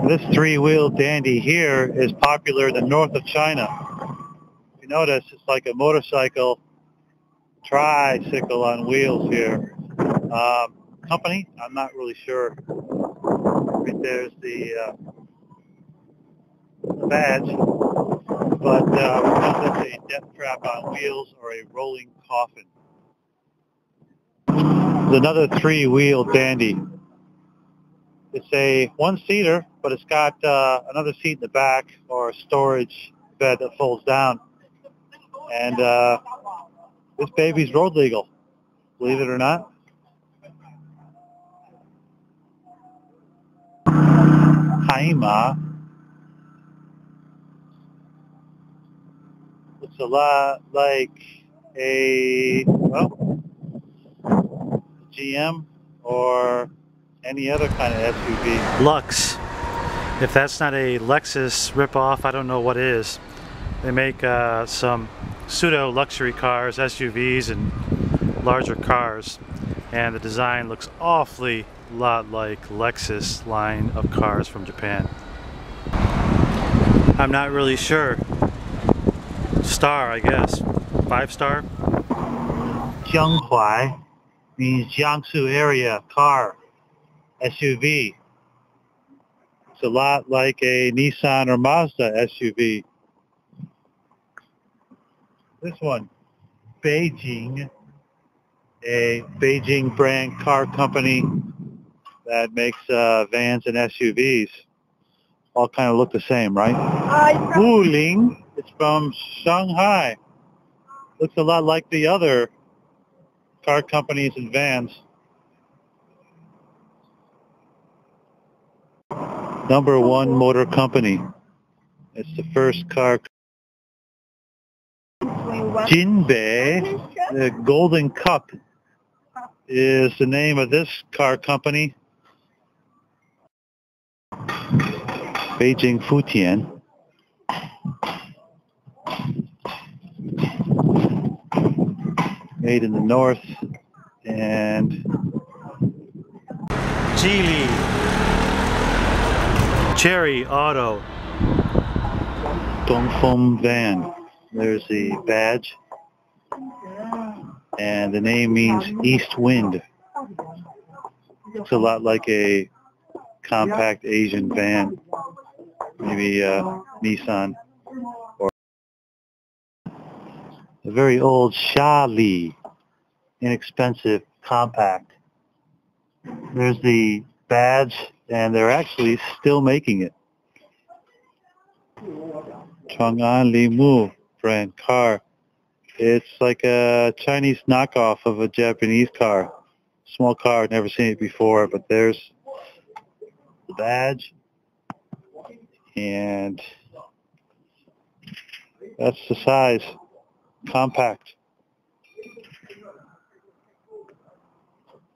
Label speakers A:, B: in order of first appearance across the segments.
A: This three-wheel dandy here is popular in the north of China. If you notice, it's like a motorcycle, tricycle on wheels here. Company, I'm not really sure. Right there's the badge, but that's a death trap on wheels or a rolling coffin. There's another three-wheel dandy. It's a one-seater, but it's got another seat in the back or a storage bed that folds down. And this baby's road legal, believe it or not. Haima. Looks a lot like a, well, GM or any other kind of SUV.
B: Lux. If that's not a Lexus ripoff, I don't know what is. They make some pseudo luxury cars, SUVs, and larger cars, and the design looks awfully lot like Lexus line of cars from Japan. I'm not really sure. Star, I guess. 5-star.
A: Jianghuai means Jiangsu area car, SUV. It's a lot like a Nissan or Mazda SUV. This one, Beijing, a Beijing brand car company that makes vans and SUVs. All kind of look the same, right? Wuling, it's from Shanghai. Looks a lot like the other car companies and vans. Number One Motor Company. It's the first car. Jinbei, the Golden Cup, is the name of this car company. Beijing Fujian. Made in the north. And
B: Geely. Cherry Auto.
A: Dongfeng van. There's the badge. And the name means East Wind. Looks a lot like a compact Asian van. Maybe Nissan. Or a very old Shali. Inexpensive, compact. There's the badge, and they're actually still making it. Chang'an Limu brand car. It's like a Chinese knockoff of a Japanese car. Small car, never seen it before, but there's the badge. And that's the size. Compact.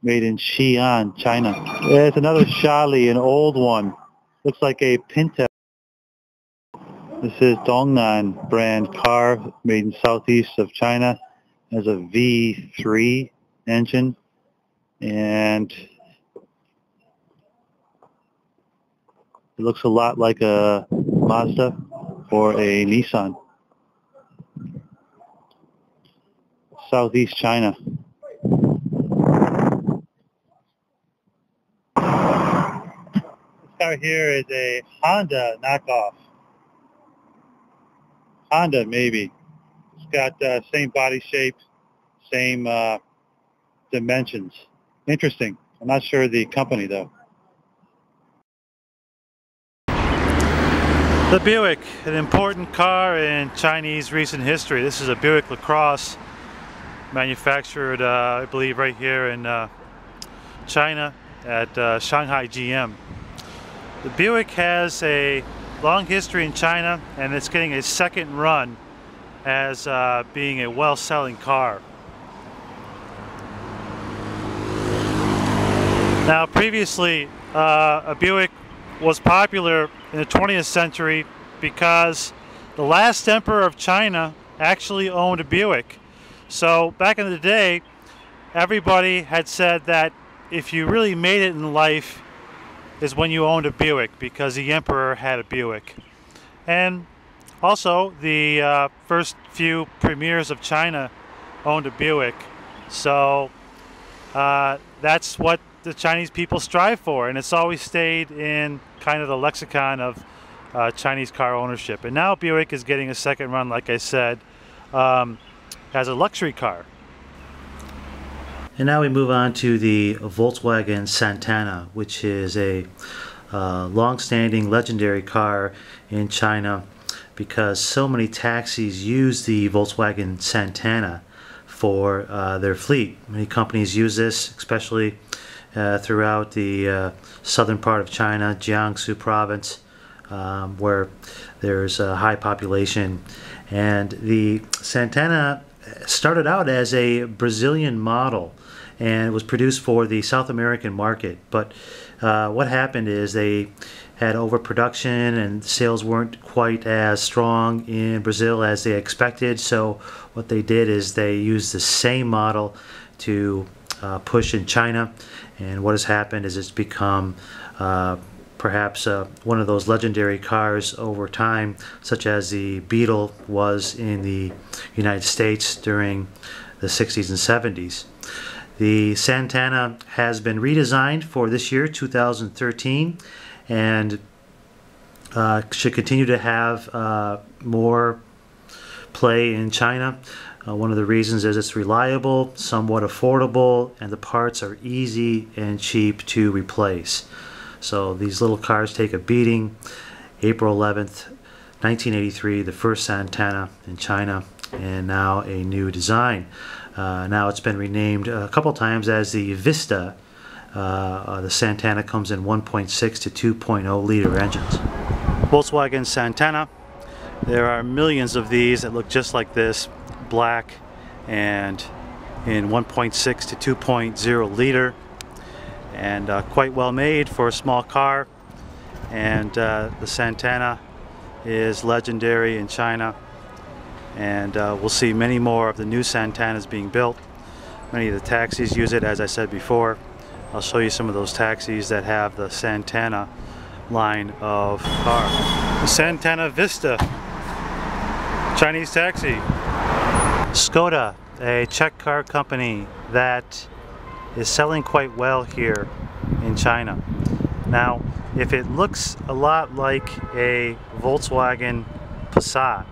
A: Made in Xi'an, China. There's another Shali, an old one. Looks like a Pinto. This is Dongnan brand car made in southeast of China. It has a V3 engine, and it looks a lot like a Mazda or a Nissan. Southeast China. This car here is a Honda knockoff. Honda, maybe. It's got same body shape, same dimensions. Interesting. I'm not sure the company, though.
B: The Buick, an important car in Chinese recent history. This is a Buick LaCrosse, manufactured, I believe, right here in China at Shanghai GM. The Buick has a long history in China, and it's getting a second run as being a well-selling car. Now, previously, a Buick was popular in the 20th century because the last emperor of China actually owned a Buick. So back in the day, everybody had said that if you really made it in life, is when you owned a Buick, because the emperor had a Buick. And also the first few premiers of China owned a Buick. So that's what the Chinese people strive for, and it's always stayed in kind of the lexicon of Chinese car ownership. And now Buick is getting a second run, like I said, as a luxury car. And now we move on to the Volkswagen Santana, which is a long-standing legendary car in China because so many taxis use the Volkswagen Santana for their fleet. Many companies use this, especially throughout the southern part of China, Jiangsu province, where there's a high population. And the Santana started out as a Brazilian model and was produced for the South American market. But what happened is they had overproduction and sales weren't quite as strong in Brazil as they expected. So what they did is they used the same model to push in China. And what has happened is it's become perhaps one of those legendary cars over time, such as the Beetle was in the United States during the 60s and 70s. The Santana has been redesigned for this year, 2013, and should continue to have more play in China. One of the reasons is it's reliable, somewhat affordable, and the parts are easy and cheap to replace. So these little cars take a beating. April 11th, 1983, the first Santana in China, and now a new design. Now it's been renamed a couple times as the Vista. The Santana comes in 1.6 to 2.0 liter engines. Volkswagen Santana. There are millions of these that look just like this, black and in 1.6 to 2.0 liter, and quite well made for a small car. And the Santana is legendary in China, and we'll see many more of the new Santanas being built. Many of the taxis use it, as I said before. I'll show you some of those taxis that have the Santana line of car. The Santana Vista, Chinese taxi. Skoda, a Czech car company that is selling quite well here in China. Now, if it looks a lot like a Volkswagen Passat,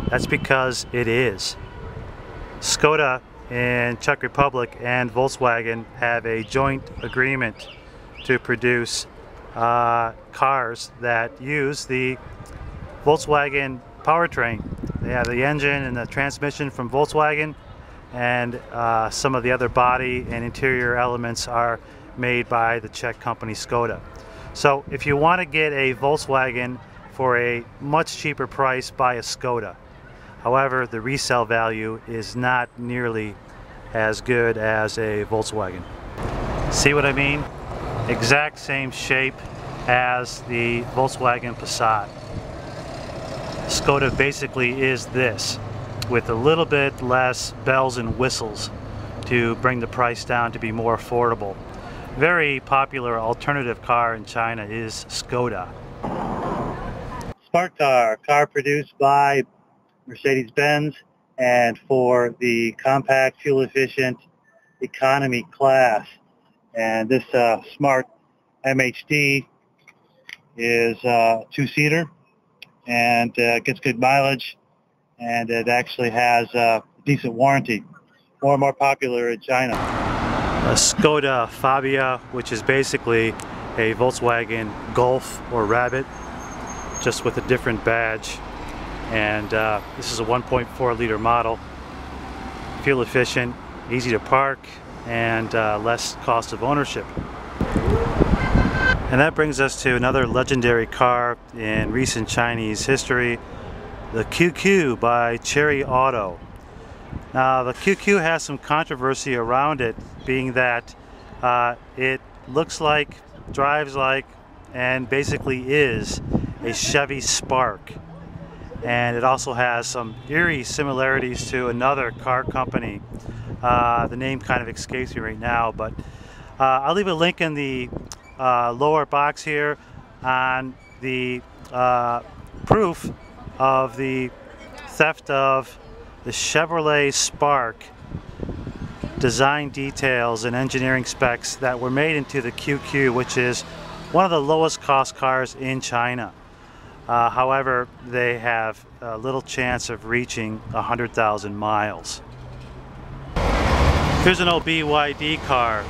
B: that's because it is. Skoda in Czech Republic and Volkswagen have a joint agreement to produce cars that use the Volkswagen powertrain. They have the engine and the transmission from Volkswagen, and some of the other body and interior elements are made by the Czech company Skoda. So if you want to get a Volkswagen for a much cheaper price, buy a Skoda. However, the resale value is not nearly as good as a Volkswagen. See what I mean? Exact same shape as the Volkswagen Passat. Skoda basically is this, with a little bit less bells and whistles to bring the price down to be more affordable. Very popular alternative car in China is Skoda.
A: Smart car, car produced by Mercedes-Benz, and for the compact, fuel-efficient economy class. And this Smart MHD is a two-seater, and gets good mileage, and it actually has a decent warranty. More and more popular in China.
B: A Skoda Fabia, which is basically a Volkswagen Golf or Rabbit, just with a different badge. And this is a 1.4 liter model, fuel efficient, easy to park, and less cost of ownership. And that brings us to another legendary car in recent Chinese history, the QQ by Chery Auto. Now the QQ has some controversy around it, being that it looks like, drives like, and basically is a Chevy Spark. And it also has some eerie similarities to another car company. The name kind of escapes me right now, but I'll leave a link in the lower box here on the proof of the theft of the Chevrolet Spark design details and engineering specs that were made into the QQ, which is one of the lowest cost cars in China. However, they have little chance of reaching 100,000 miles. Here's an old BYD car.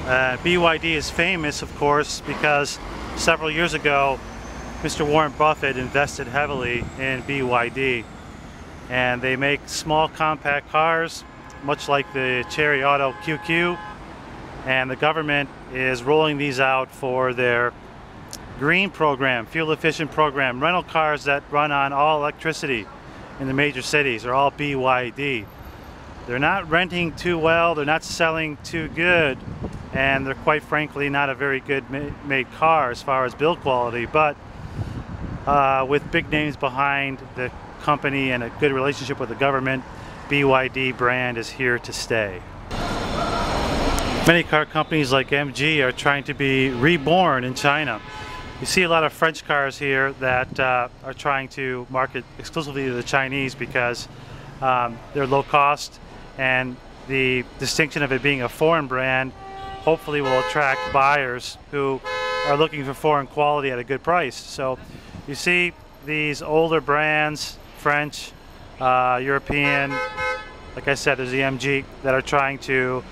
B: BYD is famous, of course, because several years ago Mr. Warren Buffett invested heavily in BYD, and they make small compact cars much like the Chery Auto QQ, and the government is rolling these out for their green program, fuel efficient program. Rental cars that run on all electricity in the major cities are all BYD. They're not renting too well, they're not selling too good, and they're quite frankly not a very good made car as far as build quality, but with big names behind the company and a good relationship with the government, BYD brand is here to stay. Many car companies like MG are trying to be reborn in China. You see a lot of French cars here that are trying to market exclusively to the Chinese because they're low cost, and the distinction of it being a foreign brand hopefully will attract buyers who are looking for foreign quality at a good price. So you see these older brands, French, European, like I said, there's the MG, that are trying to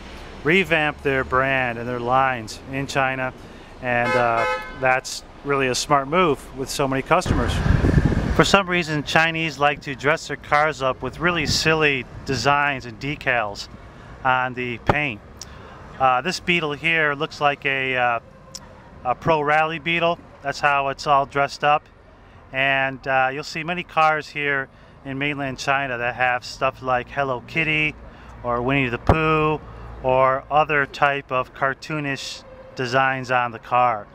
B: revamp their brand and their lines in China, and that's really a smart move with so many customers. For some reason, Chinese like to dress their cars up with really silly designs and decals on the paint. This Beetle here looks like a Pro Rally Beetle. That's how it's all dressed up, and you'll see many cars here in mainland China that have stuff like Hello Kitty or Winnie the Pooh or other type of cartoonish designs on the car.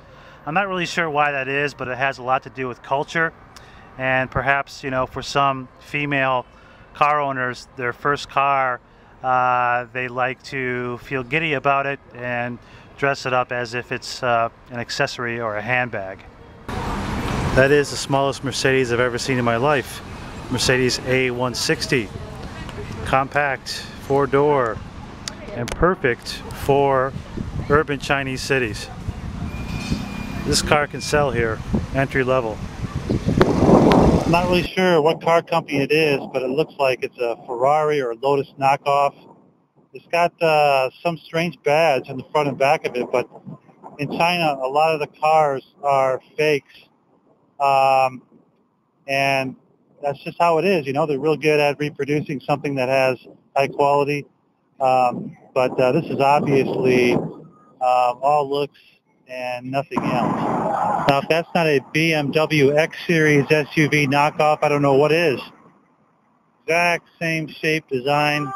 B: I'm not really sure why that is, but it has a lot to do with culture, and perhaps, you know, for some female car owners, their first car, they like to feel giddy about it and dress it up as if it's an accessory or a handbag. That is the smallest Mercedes I've ever seen in my life. Mercedes A160, compact, 4-door, and perfect for urban Chinese cities. This car can sell here, entry level.
A: I'm not really sure what car company it is, but it looks like it's a Ferrari or a Lotus knockoff. It's got some strange badge on the front and back of it, but in China, a lot of the cars are fakes, and that's just how it is. You know, they're real good at reproducing something that has high quality, but this is obviously all looks and nothing else. Now, if that's not a BMW X Series SUV knockoff, I don't know what is. Exact same shape, design.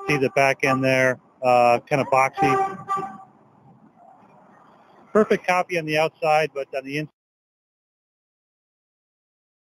A: See the back end there, kind of boxy. Perfect copy on the outside, but on the inside,